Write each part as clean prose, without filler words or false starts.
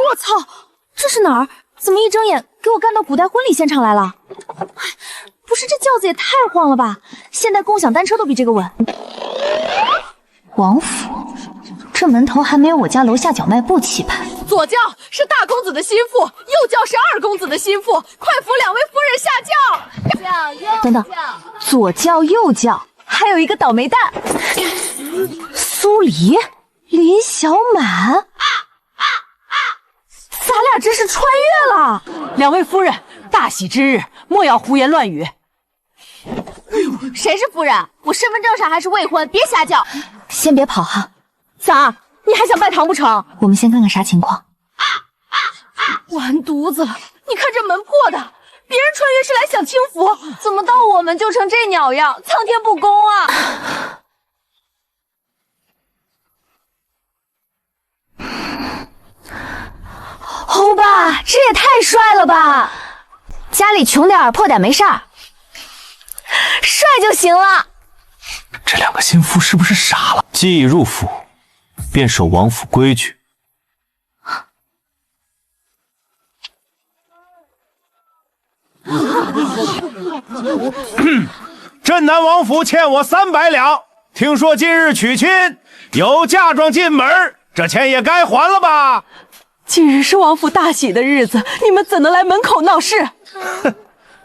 我操，这是哪儿？怎么一睁眼给我干到古代婚礼现场来了？不是，这轿子也太晃了吧！现代共享单车都比这个稳。王府，这门头还没有我家楼下小卖部气派。左轿是大公子的心腹，右轿是二公子的心腹，快扶两位夫人下轿。等等，左轿右轿，还有一个倒霉蛋，苏黎、林小满，咱俩真是穿越了！两位夫人，大喜之日，莫要胡言乱语。谁是夫人？我身份证上还是未婚，别瞎叫！先别跑哈。咋？你还想拜堂不成？我们先看看啥情况。完犊子了！你看这门破的，别人穿越是来享清福，怎么到我们就成这鸟样？苍天不公啊！欧巴，这也太帅了吧！家里穷点破点没事儿，帅就行了。这两个心腹是不是傻了？既已入府，便守王府规矩。镇南王府欠我300两，听说今日娶亲，有嫁妆进门，这钱也该还了吧？今日是王府大喜的日子，你们怎能来门口闹事？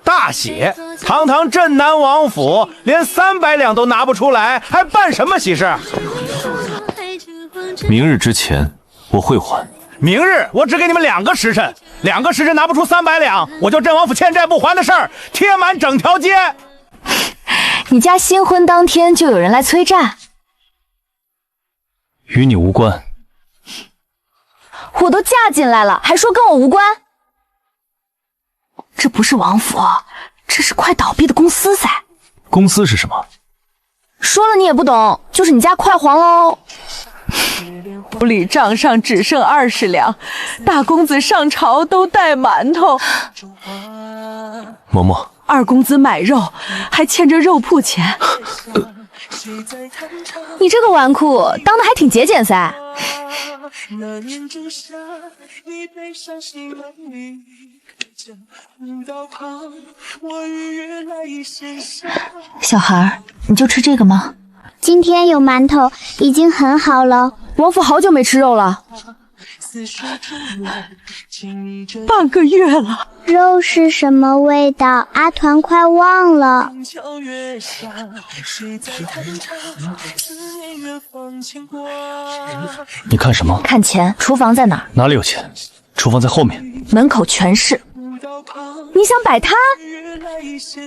大喜！堂堂镇南王府，连300两都拿不出来，还办什么喜事？明日之前我会还。明日我只给你们2个时辰，2个时辰拿不出300两，我就镇王府欠债不还的事儿贴满整条街。你家新婚当天就有人来催债？与你无关。我都嫁进来了，还说跟我无关？这不是王府，这是快倒闭的公司噻。公司是什么？说了你也不懂，就是你家快黄喽。府里账上只剩20两，大公子上朝都带馒头。嬷嬷，二公子买肉还欠着肉铺钱。你这个纨绔当的还挺节俭噻。小孩，你就吃这个吗？今天有馒头，已经很好了。王府好久没吃肉了，半个月了。肉是什么味道？阿团快忘了。你看什么？看钱。厨房在哪儿？哪里有钱？厨房在后面。门口全是。你想摆摊？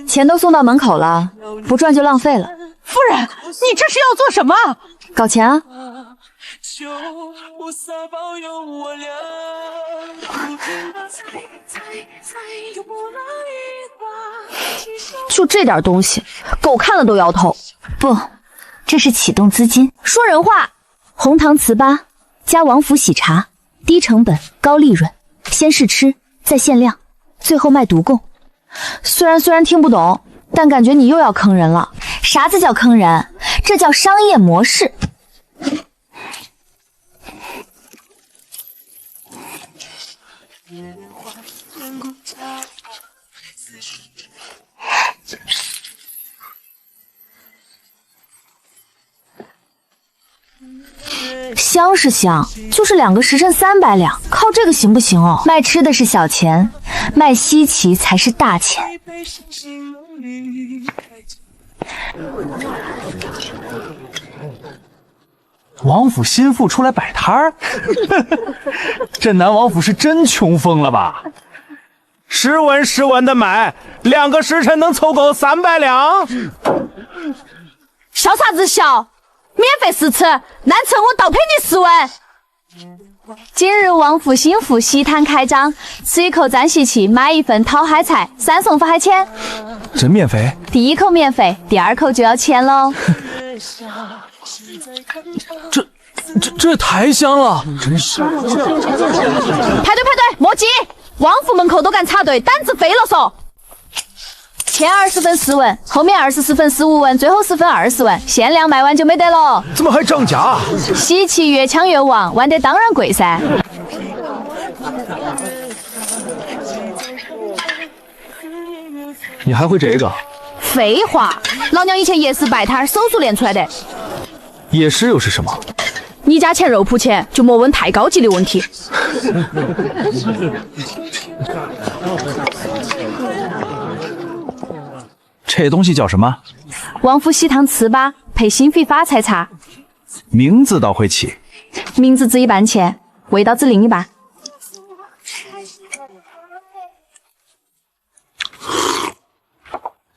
钱都送到门口了，不赚就浪费了。夫人，你这是要做什么？搞钱啊！就这点东西，狗看了都摇头。不，这是启动资金。说人话。红糖糍粑加王府喜茶，低成本高利润，先试吃再限量，最后卖独供。虽然听不懂，但感觉你又要坑人了。啥子叫坑人？这叫商业模式。香是香，就是2个时辰300两，靠这个行不行哦？卖吃的是小钱，卖稀奇才是大钱。王府心腹出来摆摊儿，镇南王府是真穷疯了吧？10文的买，2个时辰能凑够300两？笑啥子笑？免费试吃，难吃我倒赔你10文。今日王府新妇喜摊开张，吃一口沾喜气，买一份讨海菜，3送发海鲜。真免费？第1口免费，第2口就要钱喽。这也太香了，真是！排队，莫急，王府门口都敢插队，胆子飞了嗦。前20份10文，后面24份15文，最后10份20文，限量卖完就没得了。怎么还涨价？喜气越抢越旺，玩得当然贵噻。你还会这个？废话，老娘以前夜市摆摊手速练出来的。夜市又是什么？你家钱肉铺钱，就莫问太高级的问题。这东西叫什么？王府喜汤糍粑配心肺发财茶，名字倒会起。名字只一半钱，味道只另一半。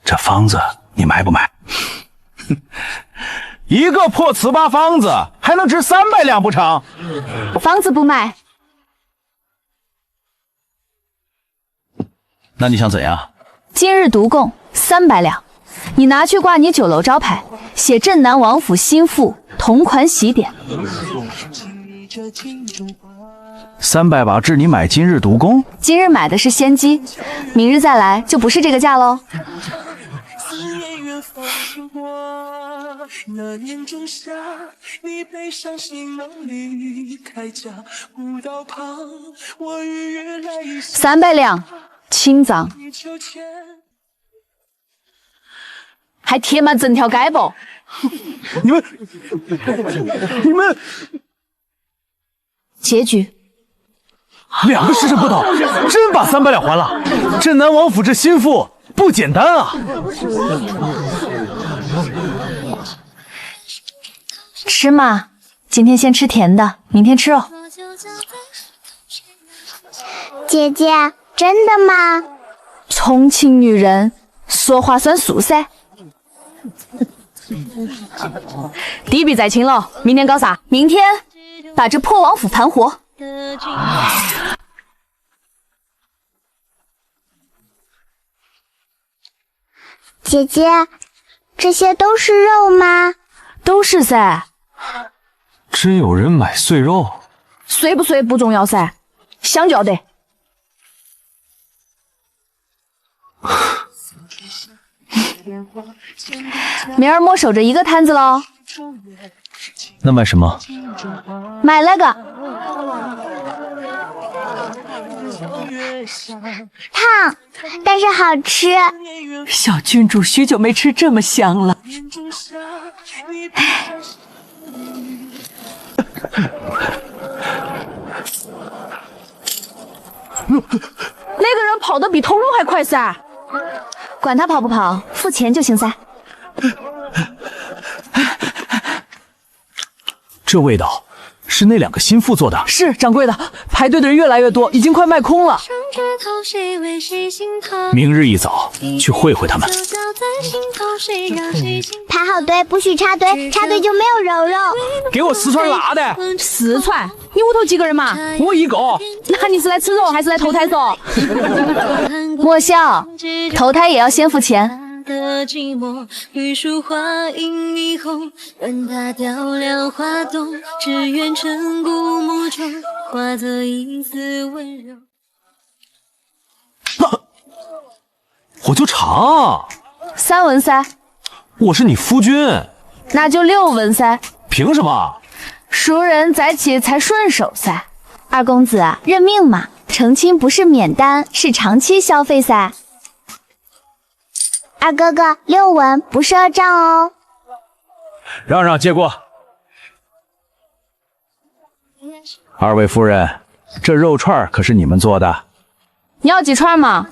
这方子你买不买？一个破糍粑方子还能值300两不成？方子不买，那你想怎样？今日独供300两，你拿去挂你酒楼招牌，写镇南王府心腹同款喜点。300把治你买今日独供？今日买的是鲜鸡，明日再来就不是这个价喽。那年仲夏，你背上行囊离开家，古道旁，我与月来一300两，清账，还贴满整条街不？你们，结局2个时辰不到，真把300两还了。镇南王府这心腹不简单啊！吃嘛，今天先吃甜的，明天吃肉。姐姐，真的吗？重庆女人说话算数噻。第一笔在清了，明天搞啥？明天把这破王府盘活。姐姐，这些都是肉吗？都是噻。真有人买碎肉？碎不碎不重要噻，香就要得。明儿莫守着一个摊子喽。那买什么？买那个烫，但是好吃。小郡主许久没吃这么香了。那个人跑得比童龙还快噻！管他跑不跑，付钱就行噻。这味道是那2个心腹做的。是掌柜的，排队的人越来越多，已经快卖空了。明日一早去会会他们。排好队，不许插队，插队就没有肉肉。给我4串辣的。4串？你屋头几个人嘛？我1个。那你是来吃肉还是来投胎嗦？莫笑，投胎也要先付钱。的寂寞，绿树花映霓虹，任它掉了花洞，只愿尘古墓中化作一丝温柔。我就尝。3文噻。我是你夫君。那就6文噻。凭什么？熟人在起才顺手噻。二公子啊，认命嘛，成亲不是免单，是长期消费噻。二哥哥，6文不赊账哦。让借过。2位夫人，这肉串可是你们做的？你要几串嘛？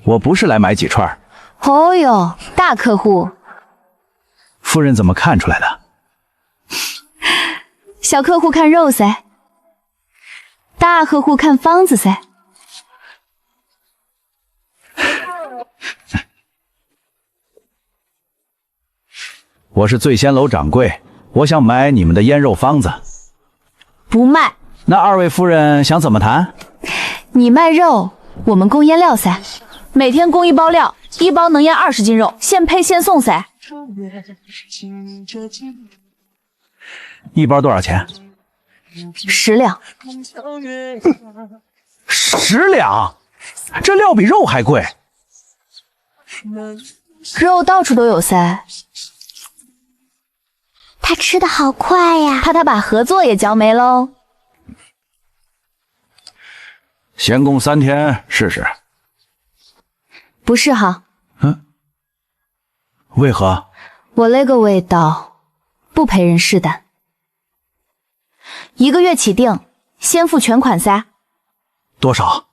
我不是来买几串。哦哟，大客户。夫人怎么看出来的？小客户看肉噻，大客户看方子噻。我是醉仙楼掌柜，我想买你们的腌肉方子。不卖。那2位夫人想怎么谈？你卖肉，我们供腌料噻。每天供1包料，1包能腌20斤肉，现配现送噻。1包多少钱？10两。10两？这料比肉还贵。肉到处都有噻。他吃的好快呀，怕他把合作也嚼没喽。先供3天试试。不是哈。为何？我那个味道不陪人试胆。1个月起订，先付全款噻。多少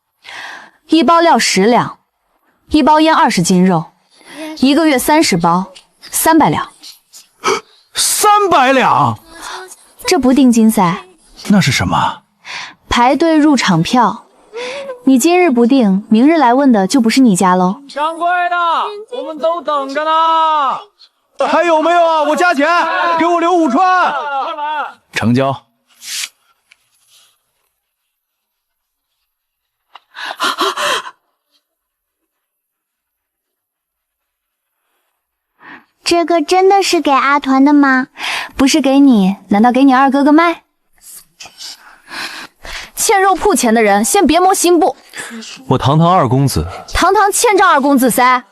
？1包料10两，1包腌20斤肉，1个月30包，300两。300两？这不定金噻。那是什么？排队入场票。你今日不定，明日来问的就不是你家喽。掌柜的，我们都等着呢。还有没有啊？我加钱，给我留5串。成交。这个真的是给阿团的吗？不是给你，难道给你二哥哥卖？欠肉铺钱的人，先别摸心部。我堂堂二公子，堂堂欠账二公子噻。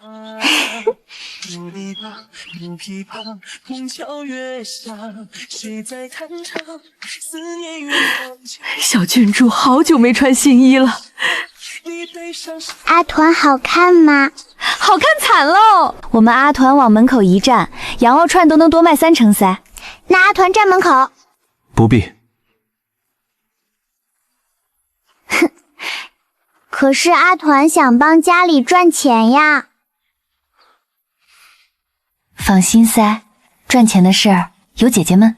小郡主好久没穿新衣了。阿团好看吗？好看惨喽！我们阿团往门口一站，羊肉串都能多卖3成噻。那阿团站门口。不必。哼，可是阿团想帮家里赚钱呀。放心噻，赚钱的事儿有姐姐们。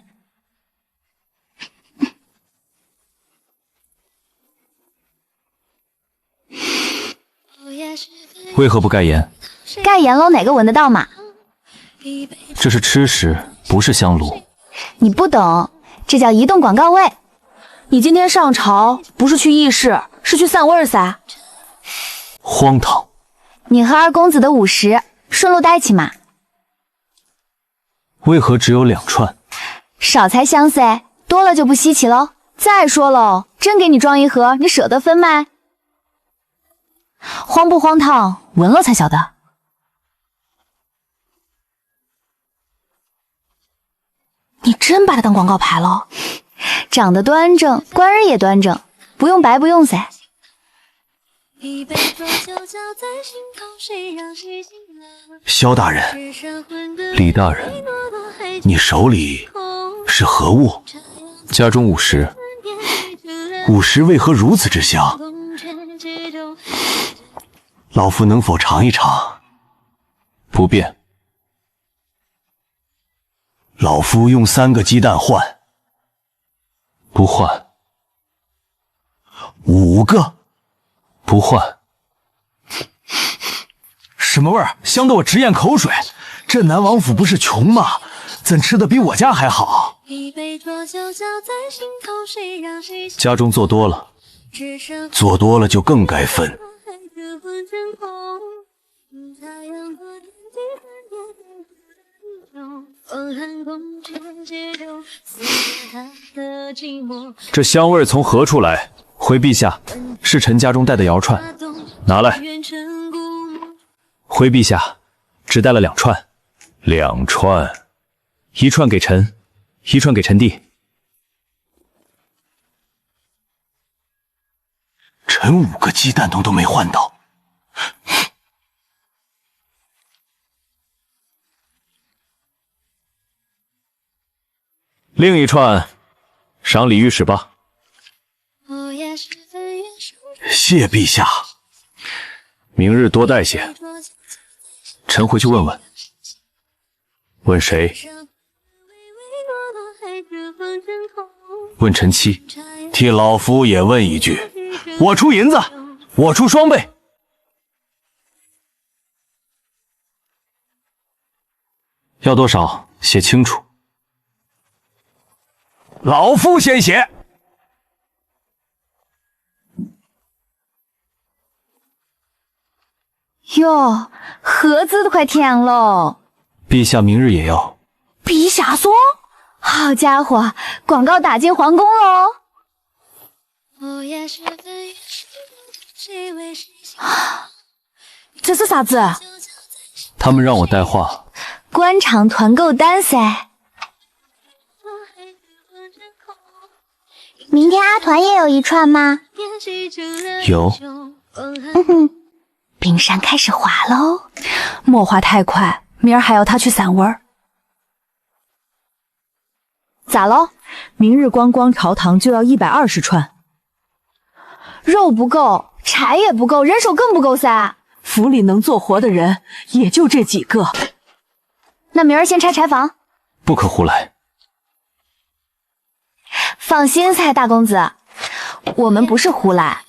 为何不盖言？盖言喽，哪个闻得到嘛？这是吃食，不是香炉。你不懂，这叫移动广告位。你今天上朝不是去议事，是去散味儿噻。荒唐！你和二公子的50顺路带起嘛。为何只有2串？少才香噻，多了就不稀奇喽。再说喽，真给你装一盒，你舍得分吗？荒不荒唐，闻了才晓得。你真把它当广告牌了？长得端正，官人也端正，不用白不用噻。萧大人，李大人，你手里是何物？家中午食。午食为何如此之香？老夫能否尝一尝？不便。老夫用3个鸡蛋换。不换。5个。不换。什么味儿？香得我直咽口水。镇南王府不是穷吗？怎吃的比我家还好？家中做多了。做多了就更该分。这香味从何处来？回陛下，是臣家中带的瑶串，拿来。回陛下，只带了2串。2串，1串给臣，1串给臣弟。臣5个鸡蛋都没换到。另1串，赏李御史吧。谢陛下。明日多带些。臣回去问问。问谁？问臣妻。替老夫也问一句，我出银子，我出双倍。要多少？写清楚。老夫先写。哟，盒子都快填喽。陛下明日也要。陛下说，好家伙，广告打进皇宫喽！这是啥子？他们让我带话。官场团购单噻。明天阿团也有1串吗？有。别冰山开始滑喽，莫滑太快，明儿还要他去散温儿。咋喽？明日光光朝堂就要120串，肉不够，柴也不够，人手更不够噻。府里能做活的人也就这几个。那明儿先拆柴房。不可胡来。放心噻，大公子，我们不是胡来，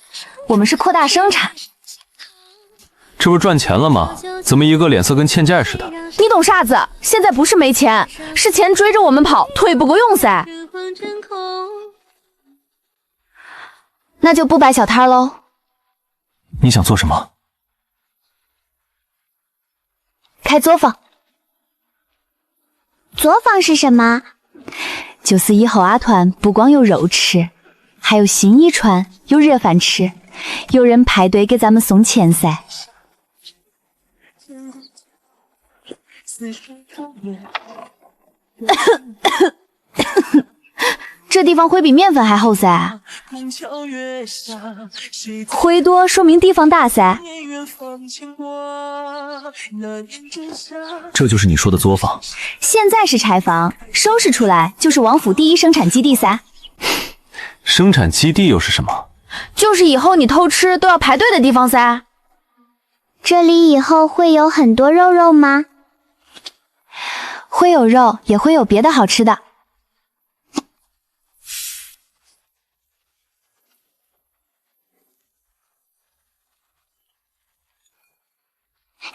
我们是扩大生产。这不是赚钱了吗？怎么一个脸色跟欠债似的？你懂啥子？现在不是没钱，是钱追着我们跑，腿不够用噻。那就不摆小摊喽。你想做什么？开作坊。作坊是什么？就是以后阿团不光有肉吃，还有新衣穿，有热饭吃，有人排队给咱们送钱噻。这地方灰比面粉还厚噻，灰多说明地方大噻。这就是你说的作坊？现在是柴房，收拾出来就是王府第一生产基地噻。生产基地又是什么？就是以后你偷吃都要排队的地方噻。这里以后会有很多肉肉吗？会有肉，也会有别的好吃的。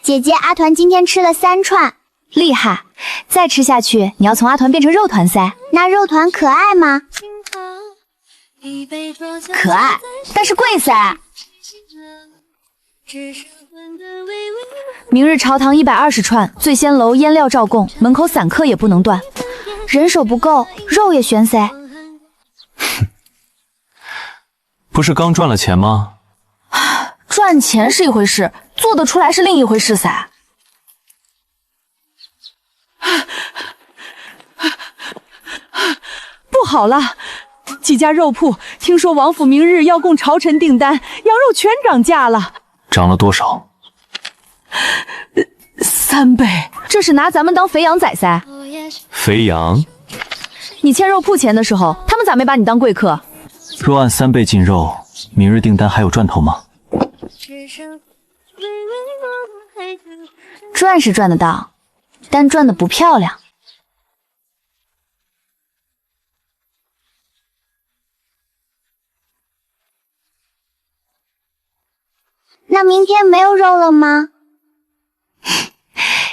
姐姐，阿团今天吃了3串，厉害！再吃下去，你要从阿团变成肉团噻。那肉团可爱吗？可爱，但是贵噻。明日朝堂120串，醉仙楼腌料照供，门口散客也不能断。人手不够，肉也悬噻。不是刚赚了钱吗？赚钱是一回事，做得出来是另一回事噻。不好了，几家肉铺听说王府明日要供朝臣订单，羊肉全涨价了。涨了多少？3倍。这是拿咱们当肥羊宰噻。肥羊？你欠肉铺钱的时候，他们咋没把你当贵客？若按3倍进肉，明日订单还有赚头吗？赚是赚得到，但赚得不漂亮。那明天没有肉了吗？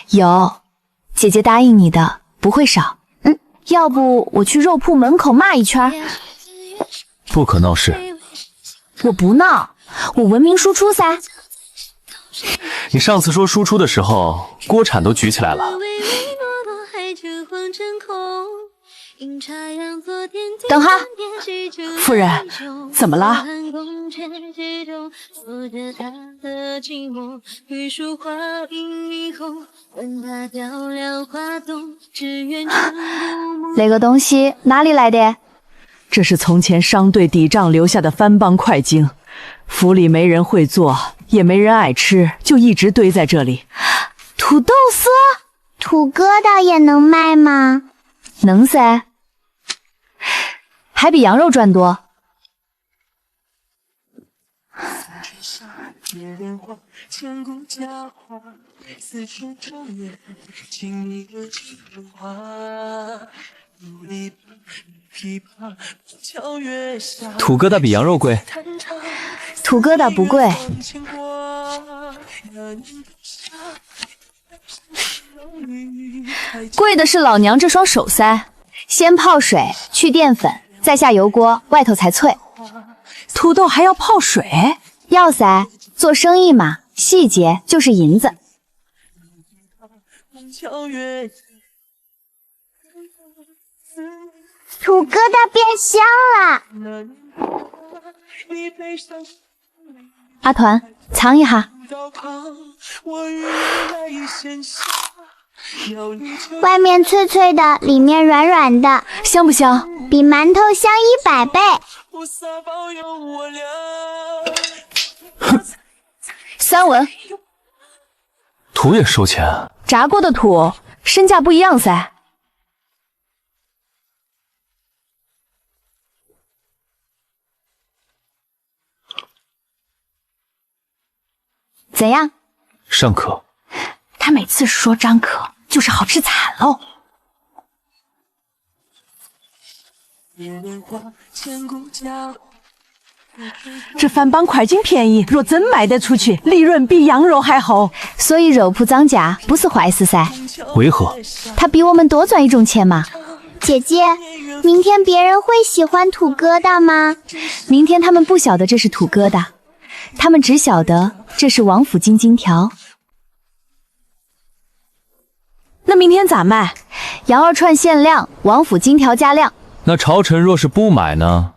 有，姐姐答应你的，不会少。要不我去肉铺门口骂一圈？不可闹事。我不闹，我文明输出噻。你上次说输出的时候，锅铲都举起来了。等哈，夫人，怎么了？那个东西哪里来的？这是从前商队抵账留下的番邦快精，府里没人会做，也没人爱吃，就一直堆在这里。土豆丝，土疙瘩也能卖吗？能噻，还比羊肉赚多。土疙瘩比羊肉贵？土疙瘩不贵。贵的是老娘这双手噻，先泡水去淀粉，再下油锅，外头才脆。土豆还要泡水？要噻，做生意嘛，细节就是银子。土疙瘩变香了。阿团，尝一下。外面脆脆的，里面软软的，香不香？比馒头香100倍。三文，土也收钱？炸过的土身价不一样噻。怎样？尚可。他每次说张可，就是好吃惨喽。这番邦块金便宜，若真卖得出去，利润比羊肉还好。所以肉铺涨价不是坏事噻。为何？他比我们多赚一种钱嘛。姐姐，明天别人会喜欢土疙瘩吗？明天他们不晓得这是土疙瘩，他们只晓得这是王府金金条。那明天咋卖？羊肉串限量，王府金条加量。那朝臣若是不买呢？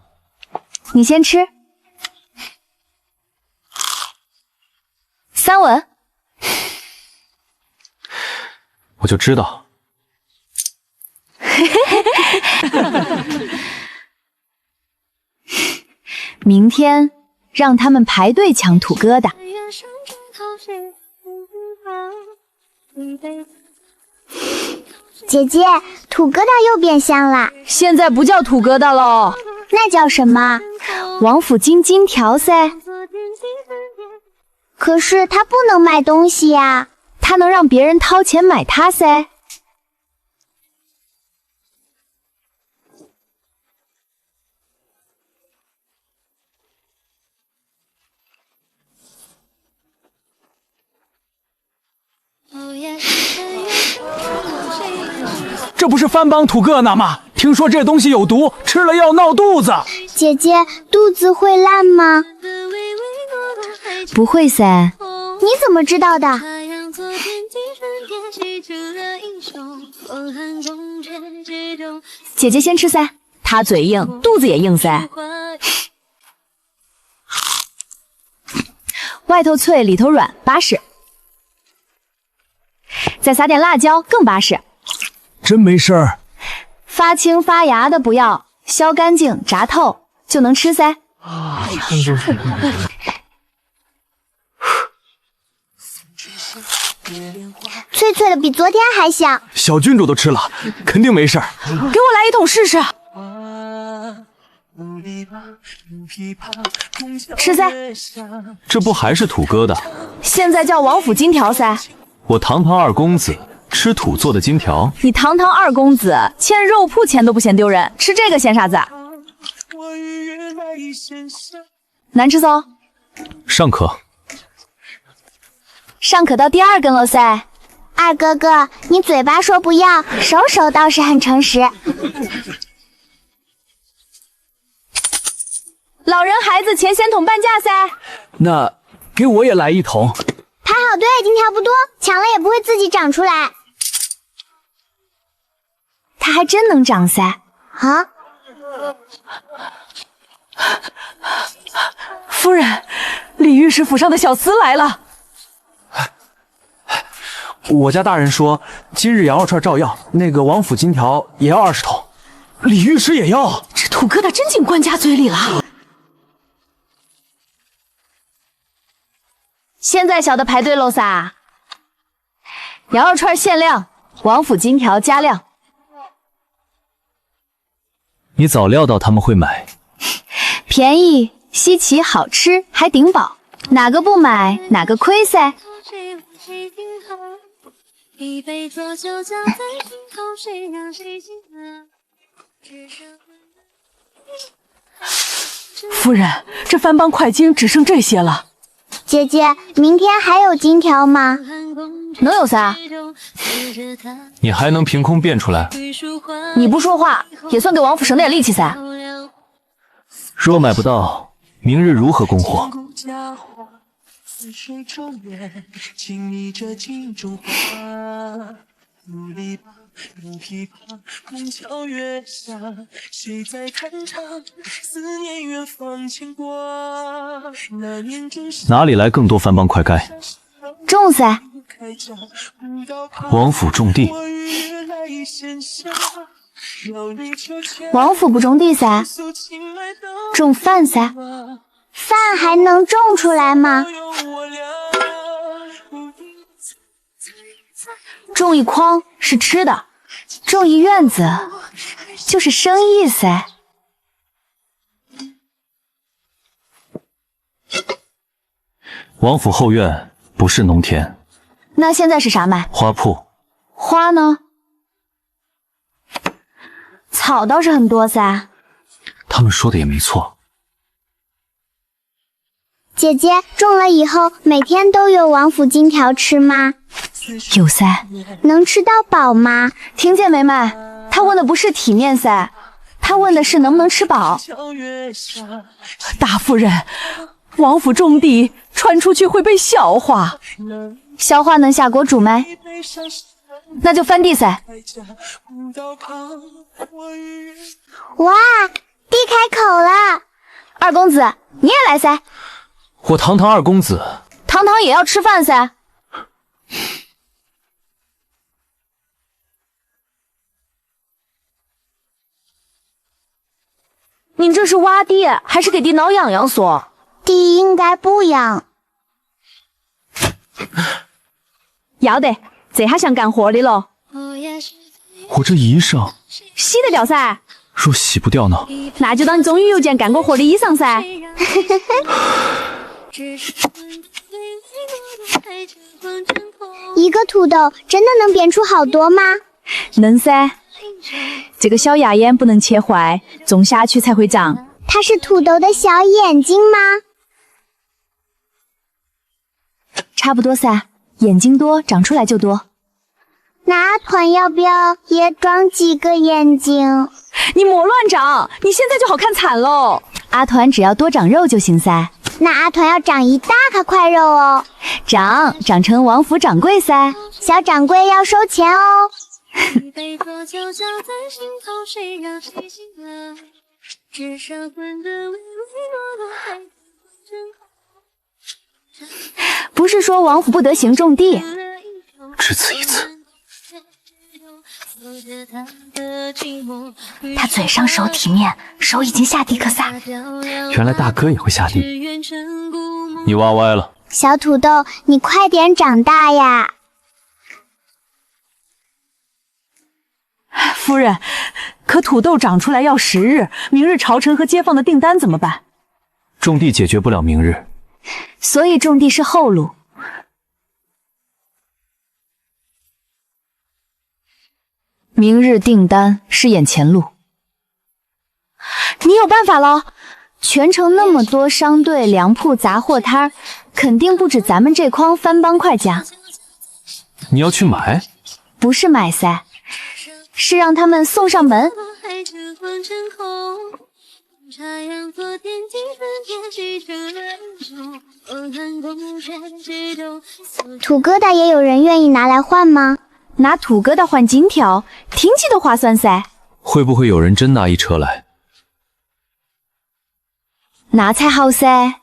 你先吃。3文。我就知道。明天让他们排队抢土疙瘩。姐姐，土疙瘩又变香了。现在不叫土疙瘩喽，那叫什么？王府金金条噻。可是它不能卖东西呀。它能让别人掏钱买它噻。这不是番邦土疙瘩吗？听说这东西有毒，吃了要闹肚子。姐姐，肚子会烂吗？不会噻。你怎么知道的？姐姐先吃噻。她嘴硬，肚子也硬噻。外头脆，里头软，巴适。再撒点辣椒，更巴适。真没事儿。发青发芽的不要，削干净炸透就能吃噻。脆脆的比昨天还香。小郡主都吃了，肯定没事儿。给我来一桶试试。吃噻。这不还是土疙瘩？现在叫王府金条噻。我堂堂二公子吃土做的金条？你堂堂二公子欠肉铺钱都不嫌丢人，吃这个嫌啥子？难吃嗖。尚可。尚可到第2根了噻。二哥哥，你嘴巴说不要，手手倒是很诚实。老人孩子钱先桶半价噻。那给我也来一桶。排好队，金条不多，抢了也不会自己长出来。它还真能长噻。啊！夫人，李御史府上的小厮来了。我家大人说，今日羊肉串照要，那个王府金条也要20桶。李御史也要。这土疙瘩真进官家嘴里了。现在晓得排队喽撒。羊肉串限量，王府金条加量。你早料到他们会买。便宜、稀奇、好吃，还顶饱，哪个不买哪个亏噻。夫人，这番邦块金只剩这些了。姐姐，明天还有金条吗？能有噻。你还能凭空变出来？你不说话，也算给王府省点力气噻。若买不到，明日如何供货？努力吧，如琵琶，虹桥月下，谁在弹唱？思念远方牵挂。那年正是哪里来更多番邦快该？种噻。王府种地。王府不种地噻，种饭噻。饭还能种出来吗？种一筐是吃的，种一院子就是生意噻。王府后院不是农田，那现在是啥卖？花铺。花呢？草倒是很多噻。他们说的也没错。姐姐种了以后，每天都有王府金条吃吗？有噻。能吃到饱吗？听见没没？他问的不是体面噻，他问的是能不能吃饱。大夫人，王府种地传出去会被笑话。笑话能下锅煮没？那就翻地噻。哇，地开口了！二公子，你也来噻。我堂堂二公子，堂堂也要吃饭噻。你这是挖地还是给地挠痒痒嗦？地应该不痒。要得，这下像干活的了。我这衣裳洗得掉噻。若洗不掉呢？那就当你终于有件干过活的衣裳噻。一个土豆真的能变出好多吗？能噻。这个小芽烟不能切坏，种下去才会长。它是土豆的小眼睛吗？差不多噻，眼睛多，长出来就多。那阿团要不要也长几个眼睛？你莫乱长，你现在就好看惨喽。阿团只要多长肉就行噻。那阿团要长一大卡块肉哦。长成王府掌柜噻。小掌柜要收钱哦。不是说王府不得行种地，只此一次。他嘴上手体面，手已经下地可撒。原来大哥也会下地，你挖歪了。小土豆，你快点长大呀！夫人，可土豆长出来要10日，明日朝臣和街坊的订单怎么办？种地解决不了明日，所以种地是后路。明日订单是眼前路。你有办法了？全城那么多商队、粮铺、杂货摊，肯定不止咱们这筐番邦快家。你要去买？不是买噻，是让他们送上门。土疙瘩也有人愿意拿来换吗？拿土疙瘩换金条，听起都划算噻。会不会有人真拿一车来？那才好噻。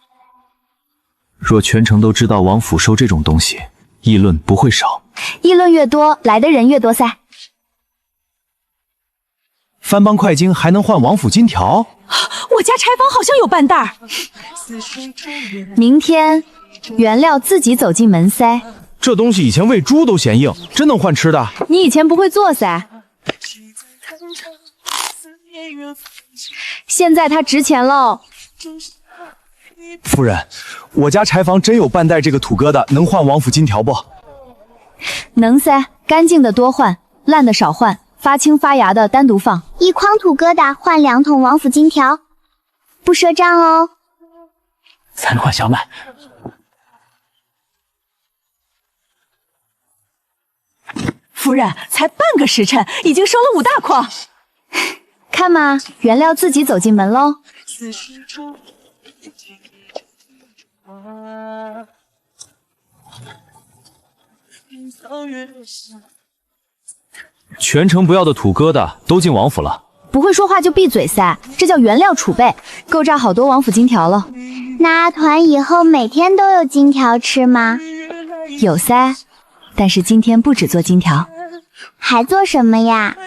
若全城都知道王府收这种东西，议论不会少。议论越多，来的人越多噻。番邦快金还能换王府金条？我家柴房好像有半袋儿。明天原料自己走进门噻。这东西以前喂猪都嫌硬，真能换吃的？你以前不会做噻，现在它值钱喽。夫人，我家柴房真有半袋这个土疙瘩，能换王府金条不？能噻，干净的多换，烂的少换，发青发芽的单独放。一筐土疙瘩换2桶王府金条，不赊账哦。3块小买。夫人，才半个时辰，已经收了5大筐。看嘛，原料自己走进门喽。全城不要的土疙瘩都进王府了。不会说话就闭嘴噻，这叫原料储备，够榨好多王府金条了。那阿团以后每天都有金条吃吗？有噻，但是今天不只做金条，还做什么呀？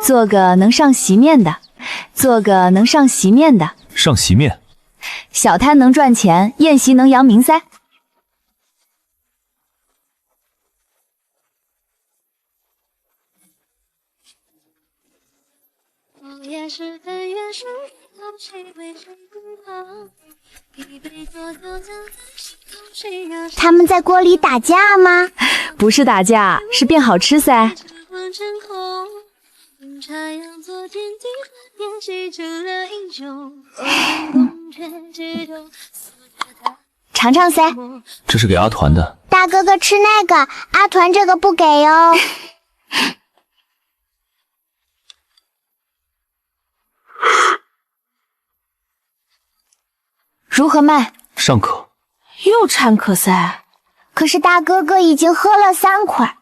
做个能上席面的，做个能上席面的。上席面，小摊能赚钱，宴席能扬名噻。他们在锅里打架吗？不是打架，是变好吃噻。尝尝噻。这是给阿团的。大哥哥吃那个，阿团这个不给哦。如何卖？尚可。又掺可噻。可是大哥哥已经喝了3块。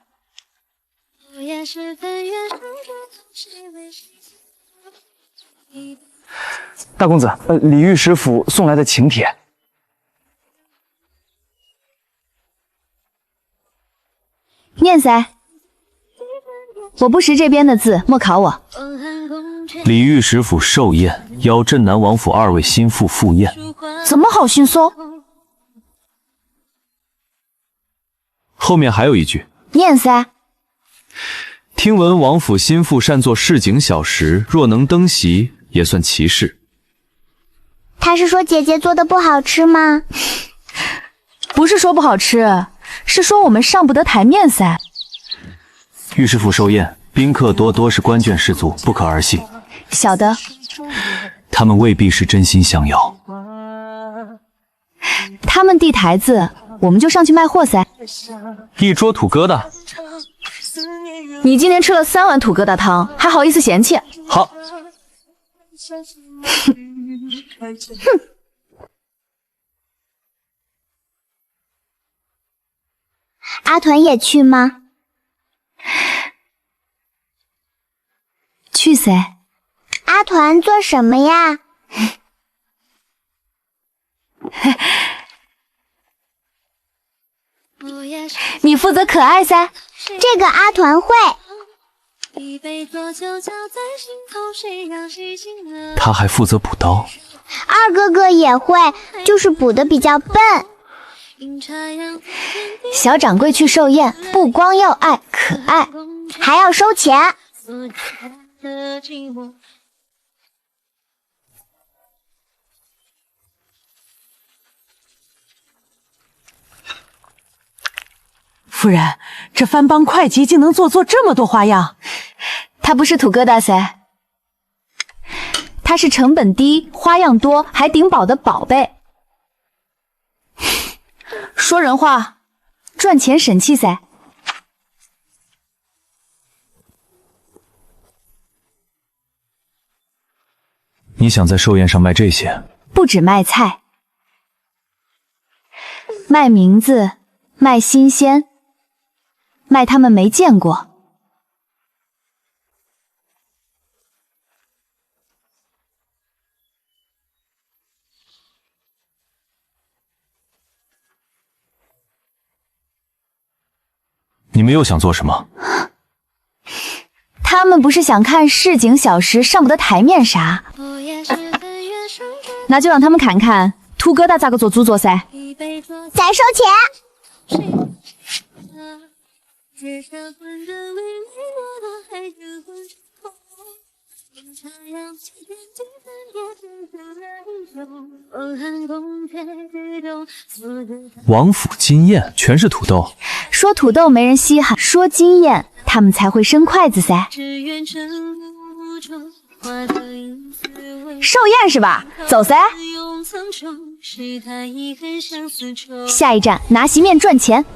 大公子，李玉师傅送来的请帖。念噻。我不识这边的字，莫考我。李御史府寿宴，邀镇南王府2位心腹赴宴。怎么好心搜？后面还有一句。念噻。听闻王府心腹擅做市井小食，若能登席，也算奇事。他是说姐姐做的不好吃吗？不是说不好吃，是说我们上不得台面噻。御史府寿宴，宾客多是官眷士族，不可儿戏。晓得。他们未必是真心相邀。他们递台子，我们就上去卖货噻。一桌土疙瘩。你今天吃了3碗土疙瘩汤，还好意思嫌弃？好。阿团也去吗？去噻。阿团做什么呀？你负责可爱噻。这个阿团会。他还负责补刀。二哥哥也会，就是补的比较笨。小掌柜去寿宴，不光要爱可爱，还要收钱。夫人，这番邦会稽竟能做这么多花样。它不是土疙瘩噻，它是成本低、花样多还顶饱的宝贝。说人话，赚钱神器噻。你想在寿宴上卖这些？不止卖菜，卖名字，卖新鲜，卖他们没见过。你们又想做什么？他们不是想看市井小食上不得台面啥？那就让他们看看土疙瘩咋个做主做噻。再收钱。王府金宴全是土豆。说土豆没人稀罕，说金宴他们才会伸筷子噻。寿宴是吧？走噻。下一站拿席面赚钱。